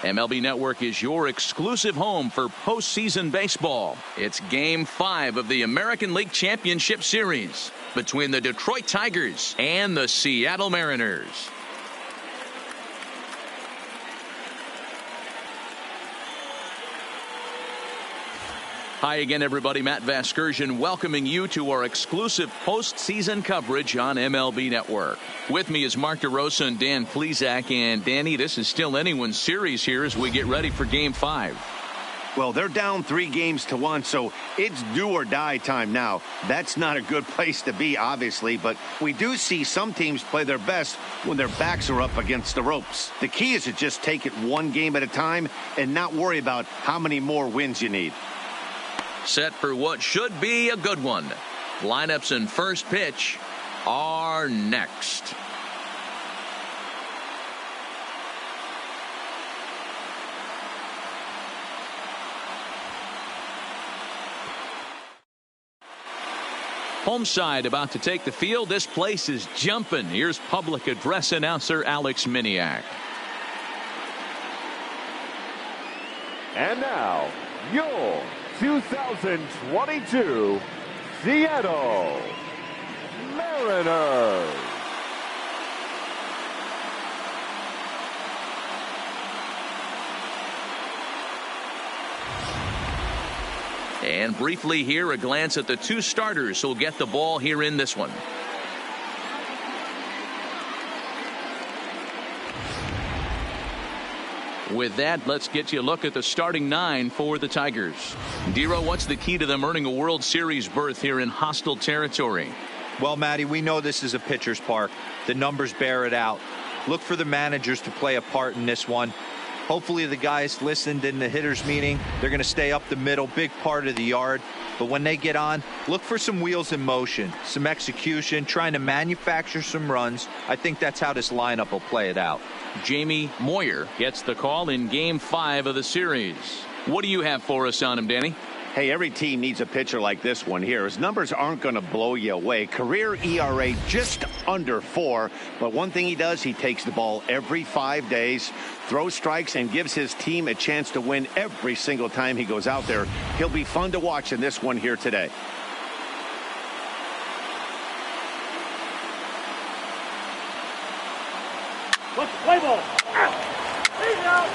MLB Network is your exclusive home for postseason baseball. It's Game 5 of the American League Championship Series between the Detroit Tigers and the Seattle Mariners. Hi again, everybody. Matt Vasgersian welcoming you to our exclusive postseason coverage on MLB Network. With me is Mark DeRosa and Dan Plesac. And Danny, this is still anyone's series here as we get ready for Game 5. Well, they're down 3-1, so it's do or die time now. That's not a good place to be, obviously, but we do see some teams play their best when their backs are up against the ropes. The key is to just take it one game at a time and not worry about how many more wins you need. Set for what should be a good one. Lineups and first pitch are next. Home side about to take the field. This place is jumping. Here's public address announcer Alex Miniak. And now, your 2022 Seattle Mariners. And briefly here, a glance at the two starters who'll get the ball here in this one. With that, let's get you a look at the starting 9 for the Tigers. Dero, what's the key to them earning a World Series berth here in hostile territory? Well, Matty, we know this is a pitcher's park. The numbers bear it out. Look for the managers to play a part in this one. Hopefully the guys listened in the hitters meeting. They're going to stay up the middle, big part of the yard. But when they get on, look for some wheels in motion, some execution, trying to manufacture some runs. I think that's how this lineup will play it out. Jamir Moyer gets the call in Game 5 of the series. What do you have for us on him, Danny? Hey, every team needs a pitcher like this one here. His numbers aren't going to blow you away. Career ERA just under 4. But one thing he does, he takes the ball every 5 days, throws strikes, and gives his team a chance to win every single time he goes out there. He'll be fun to watch in this one here today. Let's play ball. He's out.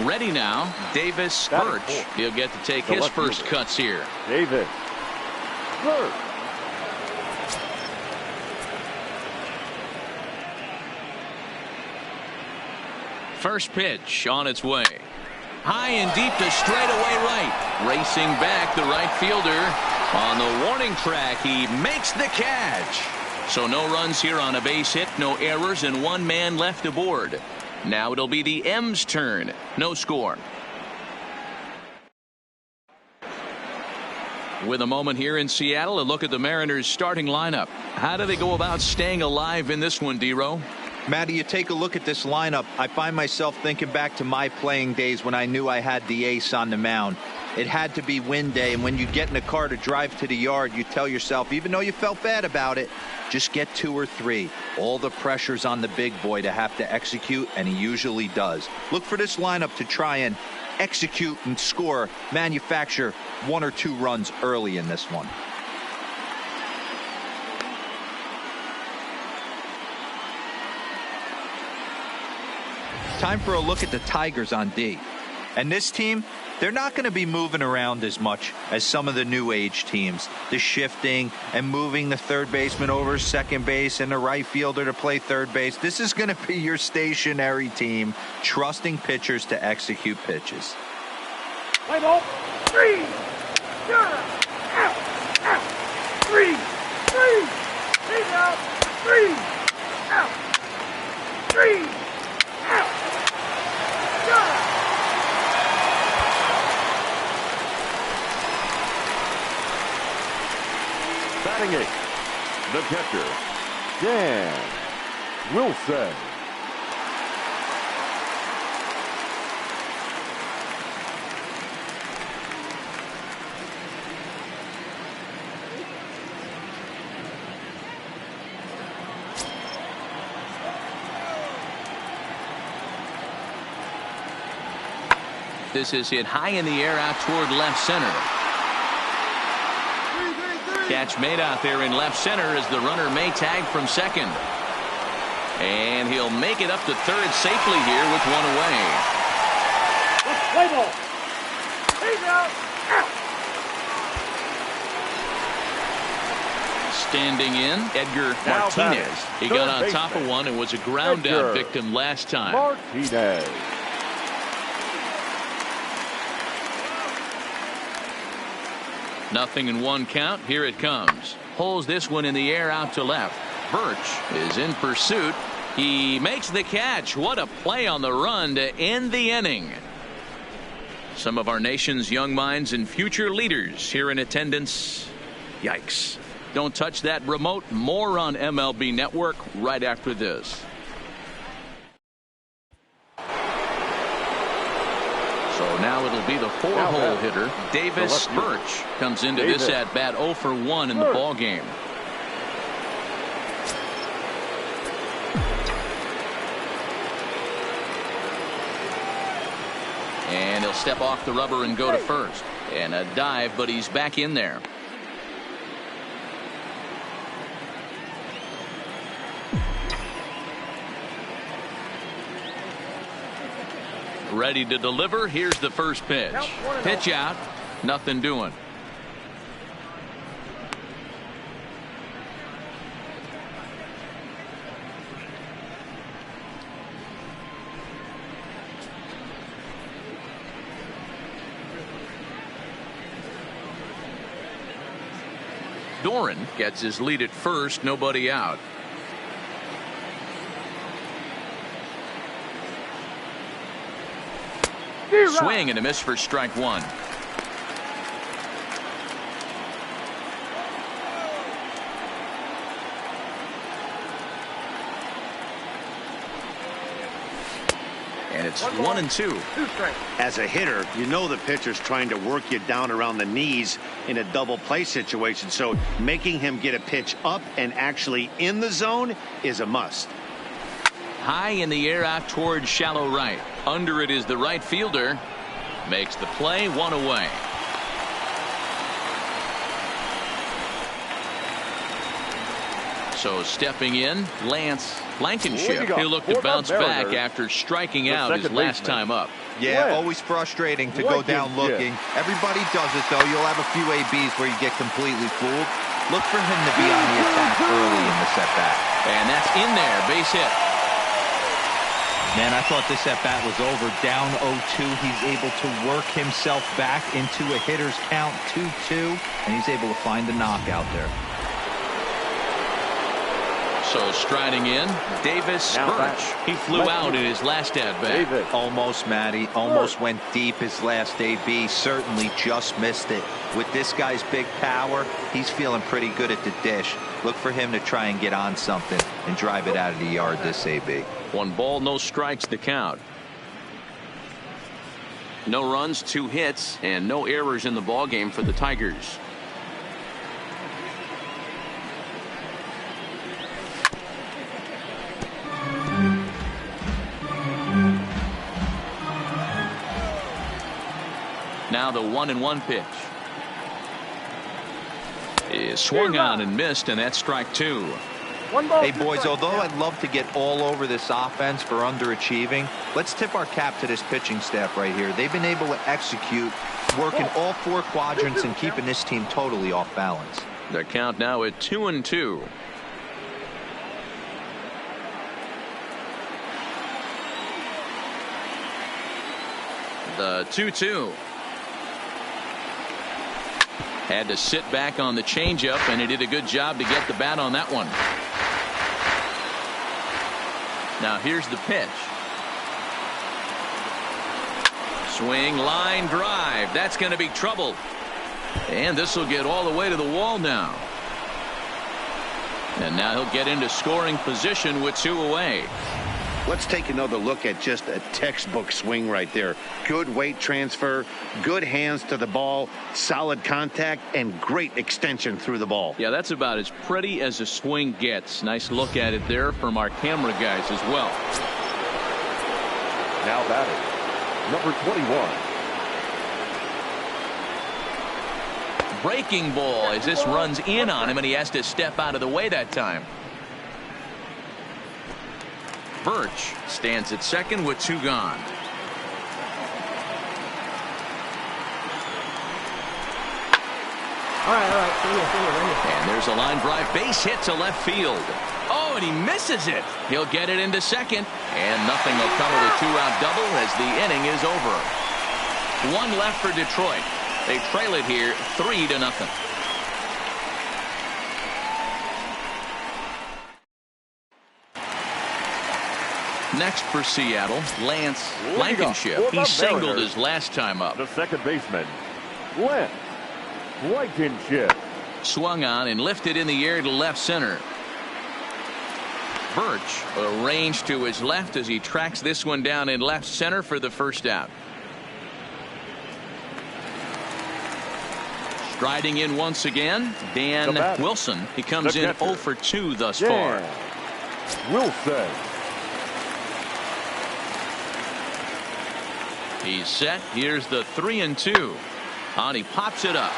Ready now, Davis Birch. He'll get to take his first cuts here. Davis Birch. First pitch on its way. High and deep to straightaway right. Racing back the right fielder. On the warning track, he makes the catch. So no runs here on a base hit, no errors, and one man left aboard. Now it'll be the M's turn. No score. With a moment here in Seattle, a look at the Mariners' starting lineup. How do they go about staying alive in this one, Dero? Matty, you take a look at this lineup. I find myself thinking back to my playing days when I knew I had the ace on the mound. It had to be win day, and when you get in a car to drive to the yard, you tell yourself, even though you felt bad about it, just get 2 or 3. All the pressure's on the big boy to have to execute, and he usually does. Look for this lineup to try and execute and score, manufacture 1 or 2 runs early in this one. Time for a look at the Tigers on D. And this team, they're not going to be moving around as much as some of the new age teams. The shifting and moving the third baseman over second base and the right fielder to play third base. This is going to be your stationary team, trusting pitchers to execute pitches. Play ball. 3. Out. Out. 3. 3. He's out. 3. Out. 3. Out. Batting 8, the catcher, Dan Wilson. This is hit high in the air out toward left center. Catch made out there in left center as the runner may tag from second. And he'll make it up to third safely here with one away. Play ball. He's out. Standing in, Edgar Martinez. He got on top of one and was a ground down victim last time. Martinez. Nothing in one count. Here it comes. Pulls this one in the air out to left. Birch is in pursuit. He makes the catch. What a play on the run to end the inning. Some of our nation's young minds and future leaders here in attendance. Yikes. Don't touch that remote. More on MLB Network right after this. So now it'll be the four-hole hitter, Davis Birch, comes into this at-bat 0 for 1 in the ball game. And he'll step off the rubber and go to first. And a dive, but he's back in there. Ready to deliver. Here's the first pitch. Pitch out. Nothing doing. Dorn gets his lead at first. Nobody out. Swing and a miss for strike one. And it's 1-2. As a hitter, you know the pitcher's trying to work you down around the knees in a double play situation. So making him get a pitch up and actually in the zone is a must. High in the air out toward shallow right. Under it is the right fielder. Makes the play, one away. So stepping in, Lance Blankenship. He'll look to bounce back after striking out his last time up. Yeah, always frustrating to go down looking. Everybody does it, though. You'll have a few ABs where you get completely fooled. Look for him to be on the attack early in the setback. And that's in there, base hit. Man, I thought this at-bat was over. Down 0-2. He's able to work himself back into a hitter's count 2-2, and he's able to find the knockout there. So striding in, Davis Birch. He flew out in his last at-bat. Almost, Matty. Almost went deep his last AB. Certainly just missed it. With this guy's big power, he's feeling pretty good at the dish. Look for him to try and get on something and drive it out of the yard this AB. 1 ball, no strikes the count. No runs, 2 hits, and no errors in the ball game for the Tigers. Now the 1-1 pitch is swung on and missed, and that's strike 2. Hey, boys, although I'd love to get all over this offense for underachieving, let's tip our cap to this pitching staff right here. They've been able to execute, working all 4 quadrants and keeping this team totally off balance. The count now at 2-2. The 2-2. Had to sit back on the changeup, and he did a good job to get the bat on that one. Now here's the pitch. Swing, line drive. That's going to be trouble. And this will get all the way to the wall now. And now he'll get into scoring position with 2 away. Let's take another look at just a textbook swing right there. Good weight transfer, good hands to the ball, solid contact, and great extension through the ball. Yeah, that's about as pretty as a swing gets. Nice look at it there from our camera guys as well. Now batting, number 21, Breaking ball as this runs in on him, and he has to step out of the way that time. Birch stands at second with 2 gone. All right. See you. And there's a line drive base hit to left field. Oh, and he misses it. He'll get it into second, and nothing will come of the 2-out double as the inning is over. 1 left for Detroit. They trail it here 3-0. Next for Seattle, Lance Blankenship. He singled his last time up. The second baseman, Lance Blankenship. Swung on and lifted in the air to left center. Birch arranged to his left as he tracks this one down in left center for the first out. Striding in once again, Dan Wilson. He comes in 0 for 2 thus far. Wilson. He's set. Here's the 3-2. And he pops it up.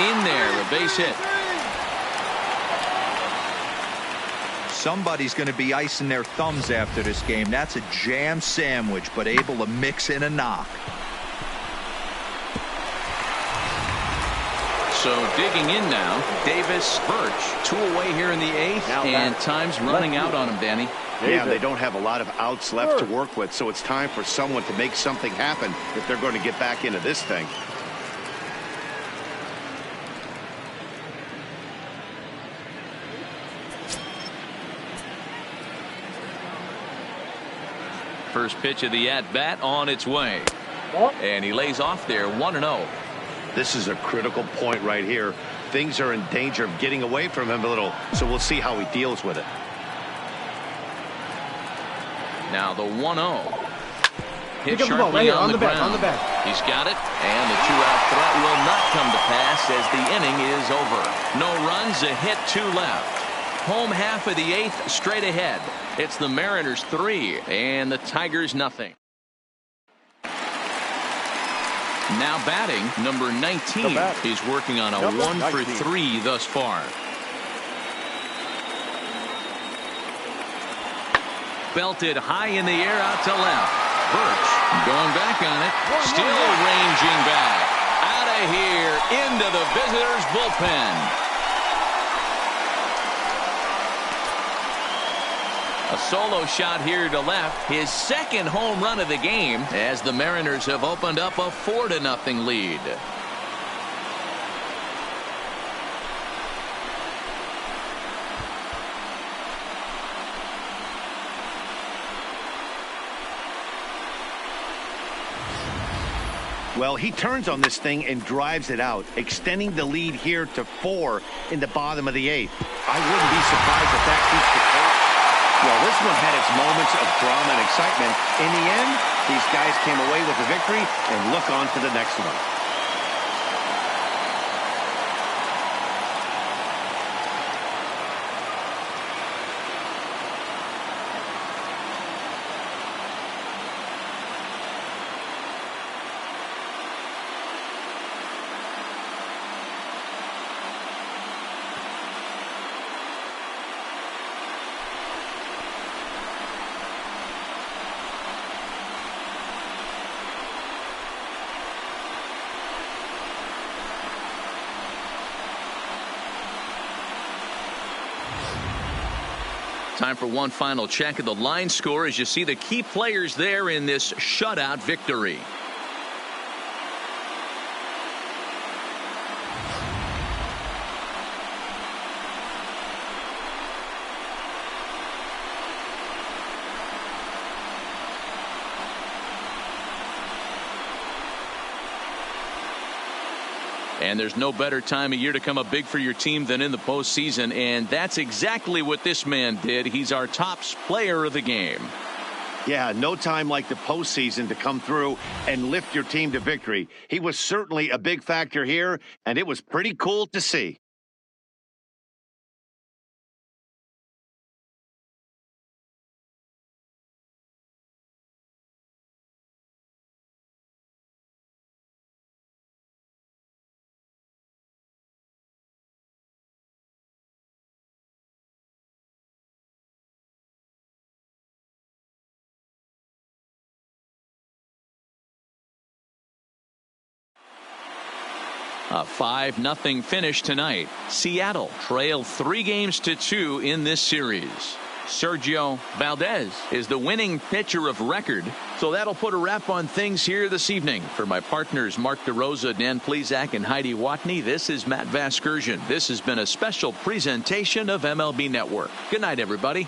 In there, a base hit. Somebody's going to be icing their thumbs after this game. That's a jam sandwich, but able to mix in a knock. So digging in now, Davis Birch. 2 away here in the 8th, and time's running out on him, Danny. Yeah, they don't have a lot of outs left to work with, so it's time for someone to make something happen if they're going to get back into this thing. First pitch of the at-bat on its way. And he lays off there 1-0. This is a critical point right here. Things are in danger of getting away from him a little, so we'll see how he deals with it. Now the 1-0. Hit Pick up the ball right here on the back. He's got it, and the 2-out threat will not come to pass as the inning is over. No runs, a hit, 2 left. Home half of the 8th straight ahead. It's the Mariners 3 and the Tigers nothing. Now batting, number 19. He's working on a 1 for 3 thus far. Belted high in the air out to left. Birch going back on it. Still ranging back. Out of here into the visitors' bullpen. A solo shot here to left. His second home run of the game as the Mariners have opened up a 4-0 lead. Well, he turns on this thing and drives it out, extending the lead here to 4 in the bottom of the 8th. I wouldn't be surprised if that keeps the pace. Well, this one had its moments of drama and excitement. In the end, these guys came away with a victory and look on to the next one. Time for one final check of the line score as you see the key players there in this shutout victory. And there's no better time of year to come up big for your team than in the postseason, and that's exactly what this man did. He's our top player of the game. Yeah, no time like the postseason to come through and lift your team to victory. He was certainly a big factor here, and it was pretty cool to see. A 5-0 finish tonight. Seattle trailed 3-2 in this series. Sergio Valdez is the winning pitcher of record. So that'll put a wrap on things here this evening. For my partners Mark DeRosa, Dan Plesac, and Heidi Watney, this is Matt Vasgersian. This has been a special presentation of MLB Network. Good night, everybody.